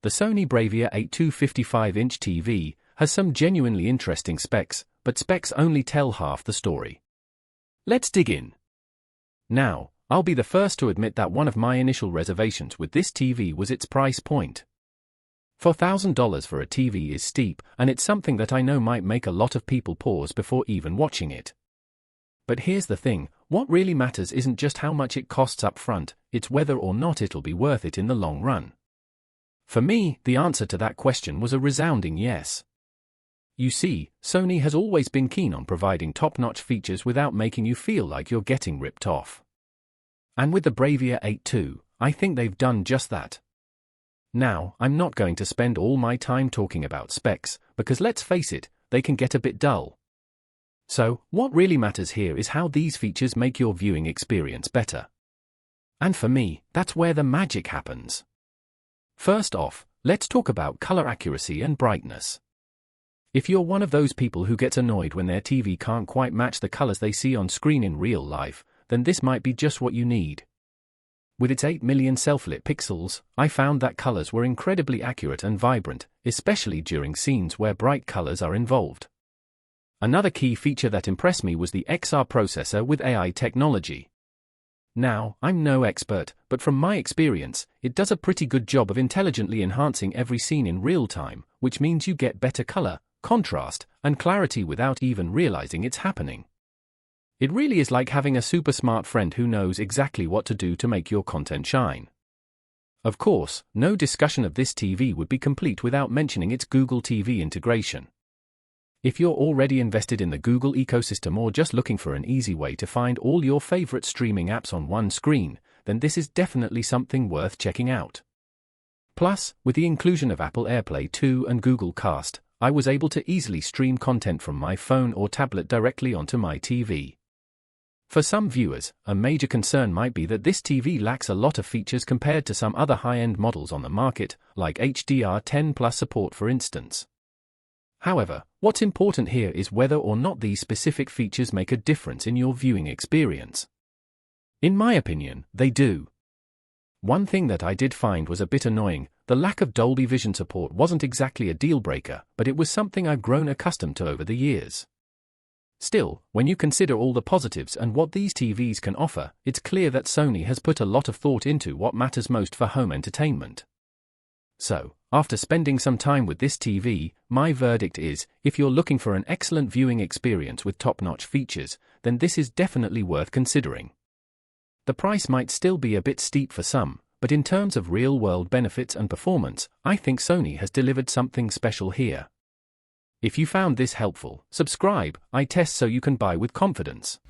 The Sony BRAVIA 8255-inch TV has some genuinely interesting specs, but specs only tell half the story. Let's dig in. Now, I'll be the first to admit that one of my initial reservations with this TV was its price point. $4,000 for a TV is steep, and it's something that I know might make a lot of people pause before even watching it. But here's the thing, what really matters isn't just how much it costs up front, it's whether or not it'll be worth it in the long run. For me, the answer to that question was a resounding yes. You see, Sony has always been keen on providing top-notch features without making you feel like you're getting ripped off. And with the BRAVIA 82, I think they've done just that. Now, I'm not going to spend all my time talking about specs, because let's face it, they can get a bit dull. So, what really matters here is how these features make your viewing experience better. And for me, that's where the magic happens. First off, let's talk about color accuracy and brightness. If you're one of those people who gets annoyed when their TV can't quite match the colors they see on screen in real life, then this might be just what you need. With its 8 million self-lit pixels, I found that colors were incredibly accurate and vibrant, especially during scenes where bright colors are involved. Another key feature that impressed me was the XR processor with AI technology. Now, I'm no expert, but from my experience, it does a pretty good job of intelligently enhancing every scene in real time, which means you get better color, contrast, and clarity without even realizing it's happening. It really is like having a super smart friend who knows exactly what to do to make your content shine. Of course, no discussion of this TV would be complete without mentioning its Google TV integration. If you're already invested in the Google ecosystem or just looking for an easy way to find all your favorite streaming apps on one screen, then this is definitely something worth checking out. Plus, with the inclusion of Apple AirPlay 2 and Google Cast, I was able to easily stream content from my phone or tablet directly onto my TV. For some viewers, a major concern might be that this TV lacks a lot of features compared to some other high-end models on the market, like HDR10+ support for instance. However, what's important here is whether or not these specific features make a difference in your viewing experience. In my opinion, they do. One thing that I did find was a bit annoying. The lack of Dolby Vision support wasn't exactly a deal-breaker, but it was something I've grown accustomed to over the years. Still, when you consider all the positives and what these TVs can offer, it's clear that Sony has put a lot of thought into what matters most for home entertainment. So, after spending some time with this TV, my verdict is, if you're looking for an excellent viewing experience with top-notch features, then this is definitely worth considering. The price might still be a bit steep for some, but in terms of real-world benefits and performance, I think Sony has delivered something special here. If you found this helpful, subscribe. I test so you can buy with confidence.